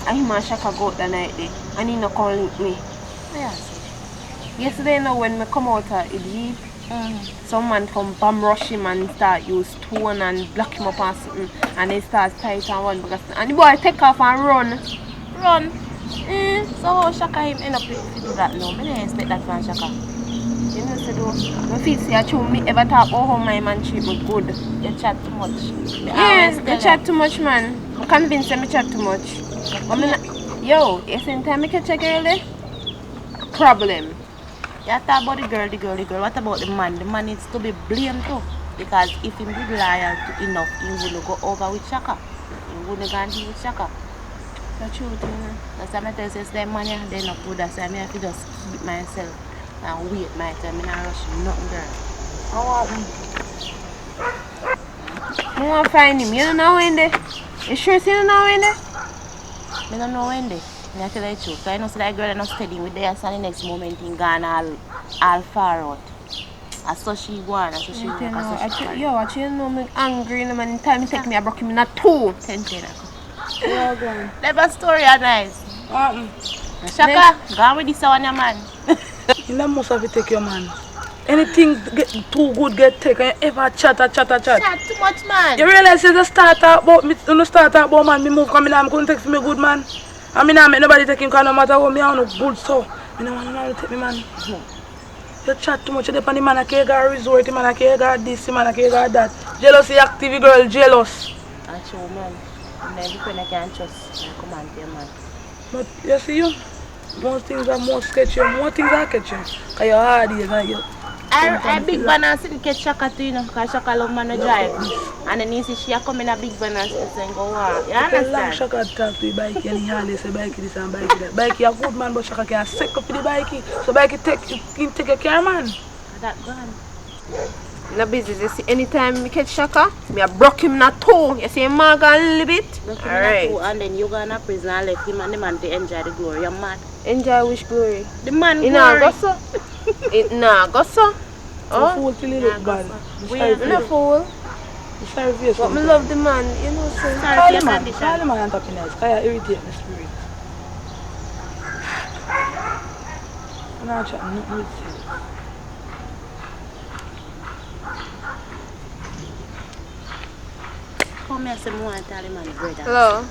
I him and Shaka go out the night day, and he not come link me. Yesterday, you know, when me come out of Idli, some man come bomb rush him and start use stone and block him up and something, and they start tight and one because and the boy take off and run. Run? So how Shaka him end up to do that now? I didn't expect that from Shaka. You know, so do. I feel say I told me ever talk about how my man treat me good. You chat too much. Yes, you chat too much, man. I'm convinced that I chat too much. Yo, you same time I catch a girl there? Problem. You talk about the girl. What about the man? The man needs to be blamed too. Because if he be loyal to enough, he wouldn't go over with Shaka. He wouldn't go and deal with Shaka. That's true, you know. That's why I tell you, that man, they're not good. That's why I have to just keep myself and wait my time. I'm not rushing nothing, girl. I want to find him. You don't know when there? You sure you don't know when there? I don't know when there. I tell you the truth. I know that girl is not steady with there, so the next moment in Ghana all far out. I saw she go on, I saw she walk, I saw she carry. Yo, actually, you know I'm angry and the time you take me, I broke him in a 2. 10. Never story are nice. Shaka, go on with this one, your man. You don't must have to take your man. anything get too good get taken, you ever chat. Chat too much, man. You realize you just start talk about me, you start talk about man, me move because I couldn't take me good man. I mean, I make nobody take him because no matter what, me I no good so. I don't want nobody to take me man. You chat too much, you depend on the man, I can't go resort, the man, I can't go this, the man, I can't go that. Jealousy active, girl, jealous. That's true, man. And every friend I can trust, I come and tell man. But you see you, most things are more sketchy, more things are catchy. Because you're hard here, and you. I big van and sit catch Shaka too, you know, because Shaka love man to drive. And then you see she come in a big van and sit and go walk. You understand? Shaka talk to the bike and he hardly say bike this and bike that. Bike is a good man, but Shaka can't sick up to the bike. So bike take a care man. That gone. In the business, you see, anytime we catch Shaka, me I broke him not two. You see him mark a little bit? Alright. And then you go in a prison and left him and the man to enjoy the glory. You're mad. Enjoy which glory? The man glory. Nah, go so. Go so. Oh? Fool till he look bad. I'm not fool. But me love the man, you know, so. Call the man and talk nice. Because you irritate my spirit. I'm not chatting nothing with you. Come here, say more and tell him and brother. Hello.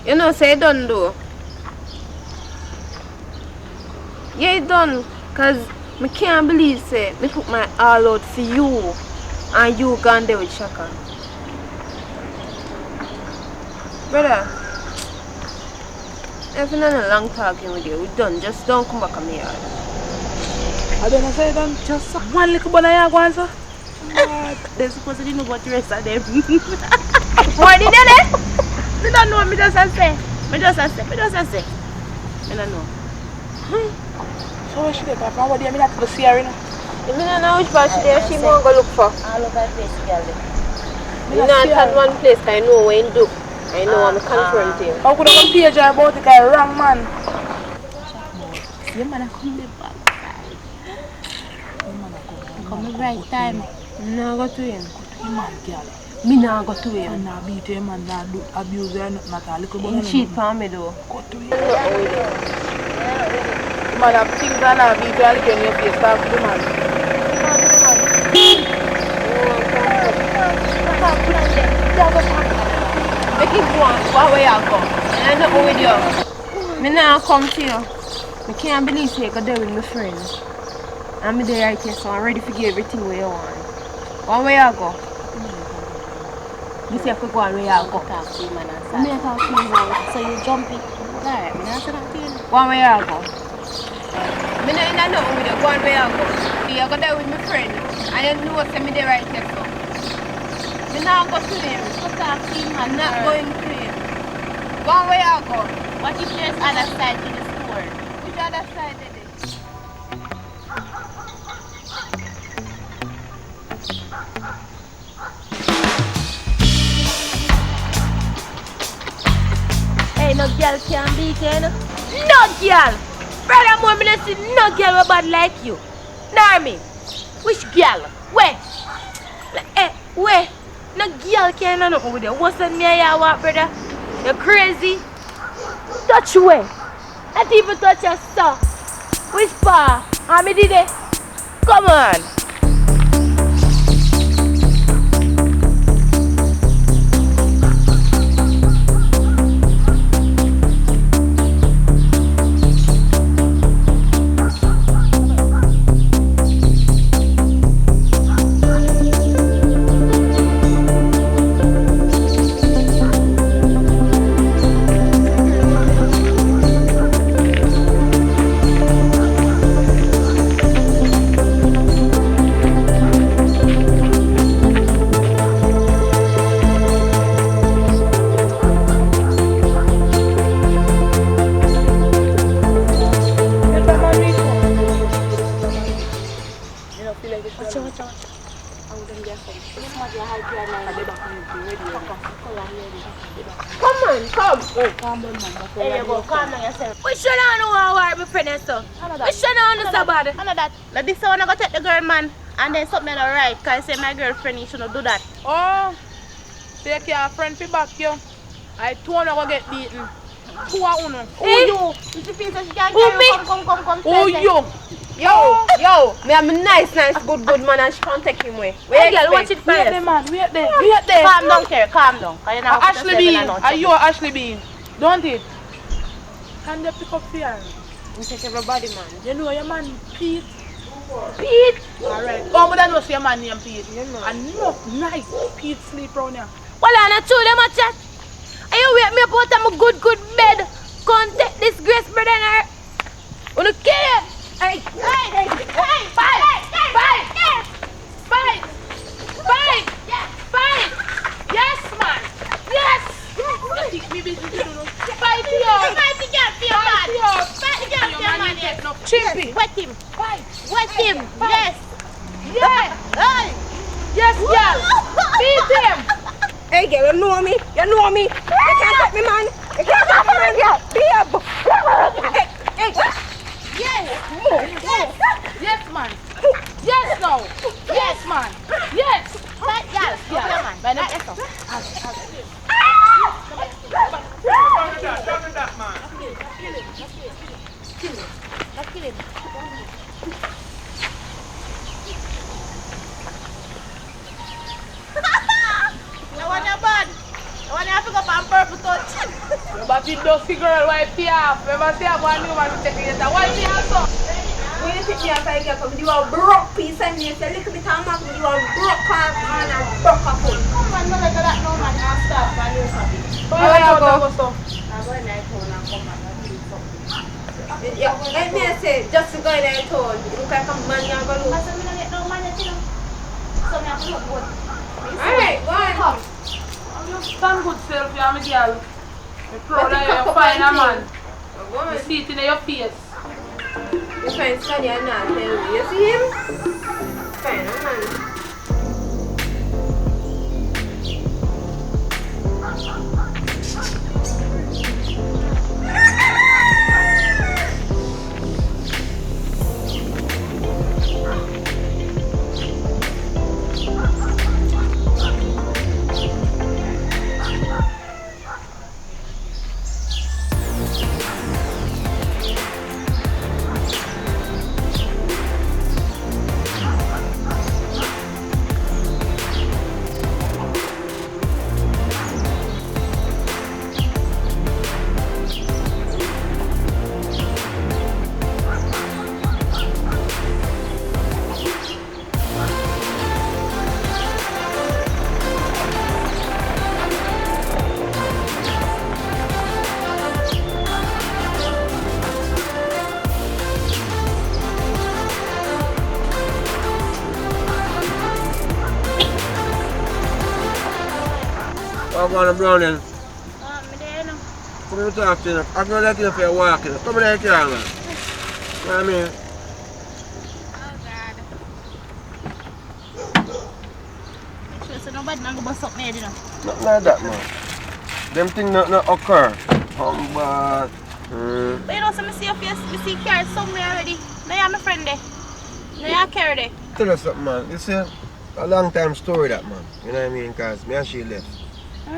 You know, say you done though. Yeah, you done. Cause I can't believe say me put my all out for you and you gone there with Shaka. Brother, if you're not a long talking with you, we done. Just don't come back on me yard. I don't know say done. Just one little banana go answer. They're supposed to know about the rest of them. What did they? Me don't know, me just say. I don't know. So where she dey come from? What do you mean that to see her, you know? You don't know which part she there, she won't go look for. All over the place, girl. You not at one place, I know what you do. I know I'm confronting. How could I come page her about it? Because wrong man. See, man, I come back. Come the right time. No, go to him. Man, girl. Me nah go to him. Man, nah beat him, man, nah do abuse her, nothing at all. Little He cheat on me though. Go to him. Man, I think that nah beat her, look in your face, talk to the man. Make it go on, what way I go? And I know with you. Me nah come to you. I can't believe you go there with my friend. I'm there right here, so I'm ready to give everything where you want. One way I go. You say if we go on where I go. Talk to him and me talk to him now. So you jump it. Alright, me not say that to you. One way I go. Me not know with you. Go on where I go. You go there with my friend. And you know say me there right here, so. Me not go to him. So talk to him I'm and not going to him. One way I go. what if there's other side to the store? Which other side is it? Hey, no girl can beat you, no? No girl! Brother, more me see no girl who bad like you. Nor me. Which girl? Where? Eh, where? No girl can do nothing with you. What's that me I want, brother? You crazy? Touch where? Not even touch your stuff. Which part? How me did it? Come on. Come on, come. Calm down, man. There you go, calm down yourself. We should not know how our friend and so. We should not know about it. I know that. Like this one, I go take the girl, man. And then something not right. Because I say my girlfriend, you shouldn't do that. Oh, take your friend for back, yo. I told her to get beaten. Who are you? Who Eh? you? You feel so she can't Who carry me? you? Come. Who you? Yo, me am nice, good man, and she can't take him away. Hey girl, watch it Wait there, first. man. Wait there. Calm down, Kerry. Calm down. Cause you know Ashley Bean. Are you Ashley Bean? Don't it? Can they pick up fear? You take everybody, man. You know your man Pete? Pete. Alright. Oh, but I know your man named Pete. You know. And no, nice. Pete sleep round here. Well, I'm not sure them a chat. Are you wake me up out of my good bed? Can't take this grace, brother, and her. Wanna kill you? Hey. Fight! Yes, man! Yes! You think me busy to do no? Fight yo! Fight the girl for your man. Fight the girl for your man. Yes. No Chimpy. Wet him. Fight! Wet him. Yes. Yeah! Hey. Yes, girl! Beat him! Hey, girl, you know me. You can't take me, man. You can't take me, man. Hey. Yes, man! Yes, no! Yes, man! Yes! Fight girl for your man. Man, Right, let's let's go. kill him. I want your bad. I want you to pick up on purple touch. But the dusty girl wipe you off. Remember, say I want you man to take it. Wipe you off, so. When you take me off, I get come. You are broke piece and you say, little bit of map, you are broke man and broke up. Come on, no like that, no man. I'll stop and do something. Where you go? I'm going like home and come back and do something. Yeah, let me say, just to go in there told, look like a man you're going to I said, I'm going to get no money, you know. So I have to look good. Alright, go on. Come. You stand good self, you my girl. I'm proud of you, you find a man. You see it in your face. You find Sonny and not tell me. You see him? Fine, man. I'm going to Browning. I'm there now. Come here to talk to you. I'm going to let you for a walk. Come here, man. You know what I mean? Make sure so nobody not go bust up me, you know. Nothing like that, man. Them things not occur. But... But you know, so I see your face, I see Carrie somewhere already. Now you're my friend there. Now you're Carrie there. Tell us something, man. You see, a long time story that, man. You know what I mean? Because me and she left.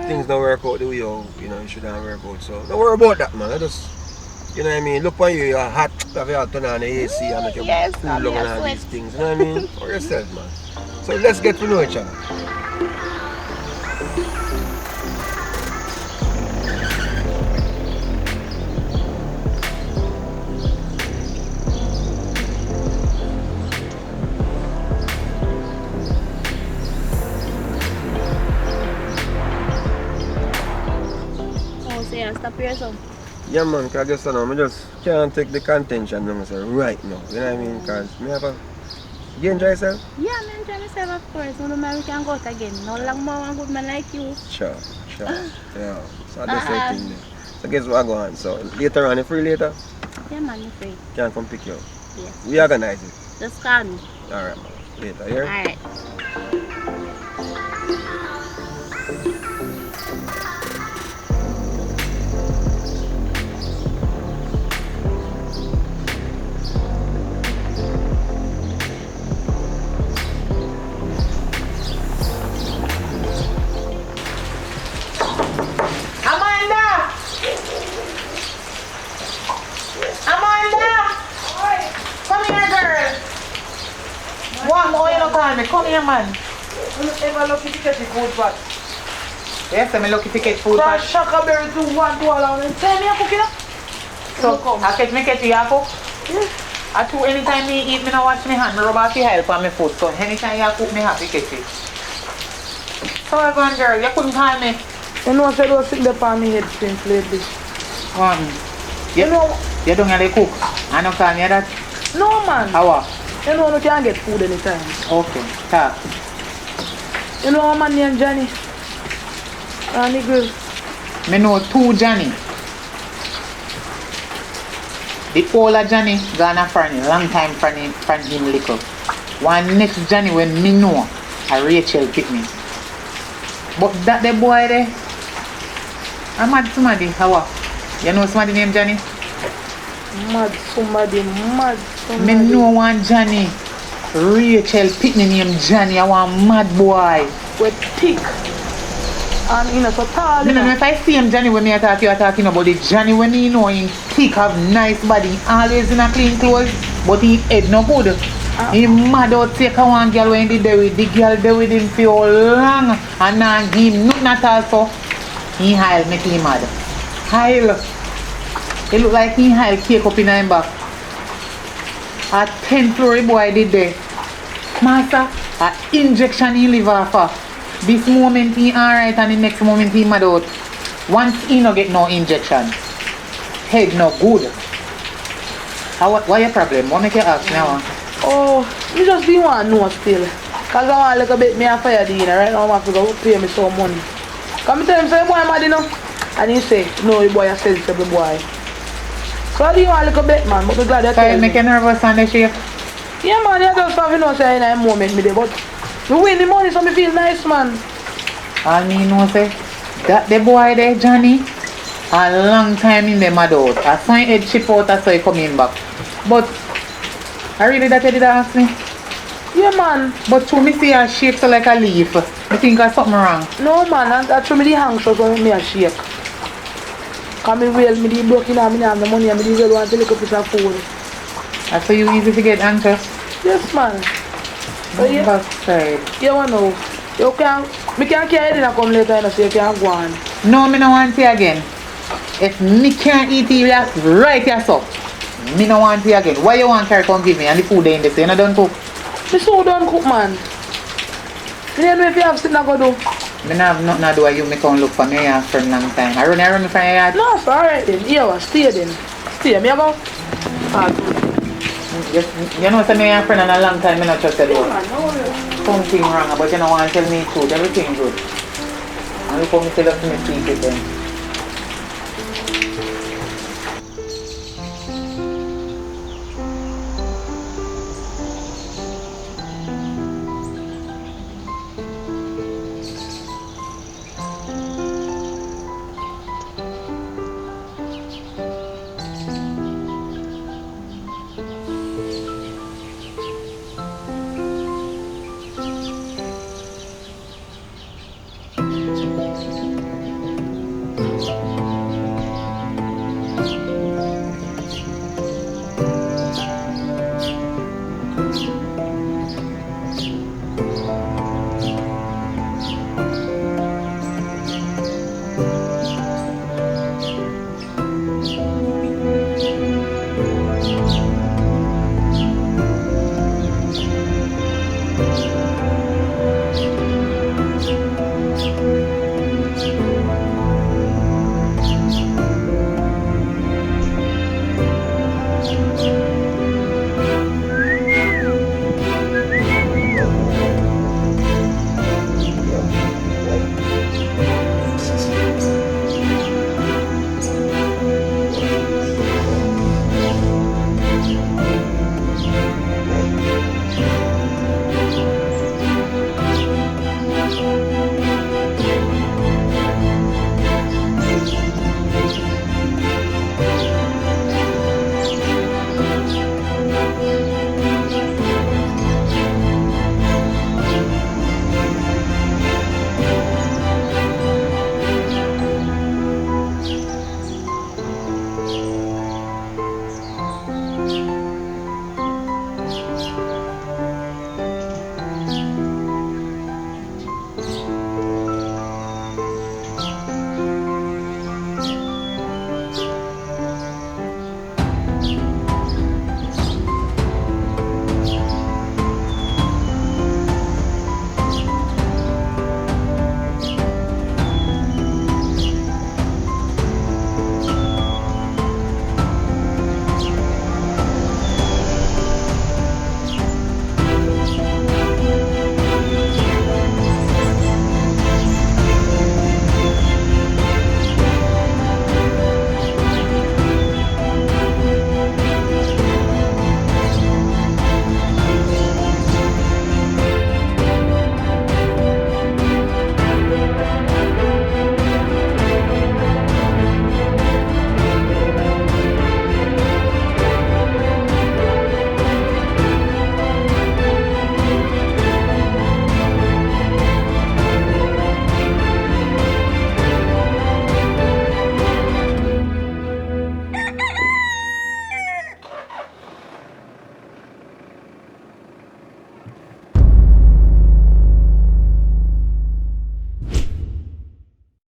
Things don't work out the way it shouldn't work out. So don't worry about that, man. I just, you know what I mean? Look for you, you're hot, have your turn on the AC and make you cool down and all these things. You know what I mean? For yourself, man. So let's get to know each other. Stop here, so. Yeah, man, because I guess I just can't take the contention right now. You know what I mean? Because me have a... You enjoy yourself? Yeah, I enjoy myself, of course. When we can go out again. No long more one good man like you. Sure. Yeah. So that's the thing there. So guess what I go on? So later on, you free later? Yeah, man, you're free. Can I come pick you up? Yes. We organize it. Just call me. Alright, man. Later, here? Alright. me. Come here, man. You ever lucky to get the food pot? Yes, I'm lucky to get food. Crash shaka berry to one to all out and tell me a cooking up. So, I catch me catch you, cook? Yes. I do anytime me eat, me no wash me hand, me rub off the help on my food. So, anytime you cook, me happy catch it. So, everyone, girl, you couldn't call me. You know, I said I was sitting there on my head since lately. You know, you don't have to cook. I don't call me that. No, man. How? You know, you can't get food anytime. Okay, talk. You know a man named Johnny? And the girl. Me know two Johnny. The older Johnny gone a friend, long time friend him little. One next Johnny when me know a Rachel pick me. But that the boy there, I'm mad somebody. How? You know somebody named Johnny? Mad somebody. Me know one Johnny. Rachel pick me named Johnny. I want mad boy. With thick. And you know so tall. Me know if I see him Johnny when me talk you are talking about the Johnny when me know him thick, have nice body, always in a clean clothes, but he head no good. He mad out take a one girl when he there with the girl there with him for long and now give him nothing at all so he hile make him mad. Hile. It look like he hile cake up in him back. A 10th floor boy did there. Master, a injection in liver for. This moment he alright and the next moment he mad out. Once he no get no injection, head no good. What your problem? What make you ask now? Oh, me just be want to know still. Cause I want a little bit me a fire dinner right now. I have to go pay me some money. Come tell him say boy mad you know. And he say, no the boy a sensible boy. So I do want a little bit man, but I'm glad you tell me. Make you nervous on the shape? Yeah man, you just have to know say in a moment me there, but we win the money so me feel nice man. All me know say, that the boy there Johnny, a long time in the mad out. I saw him head chip out that's why he coming back. But I really that you did ask me? Yeah man. But to me see her shake so like a leaf. I think there's something wrong. No man, that's me the hang shot when me a shake. Cause me well, me the broke in and me have the money and me the well want to look up with a food. That's so you easy to get anxious? Yes man. So yeah. Backside. You want to know? You can't, me can't carry it and come later and so you can't go on. No, me no want it again. If me can't eat it, right here so. Me no want it again. Why you want to carry come give me and the food they in the same? You don't cook? Me so done cook man. You don't know if you have something to go do. Me no have nothing to do with you. Me come look for me for a long time. I run me from your yard. No, it's alright then. Yeah, stay then. Stay. Me about. You know, say me and a friend in a long time, me not trust you. Something wrong, but you don't want to tell me truth. Everything good. And look how me tell up to me secret then.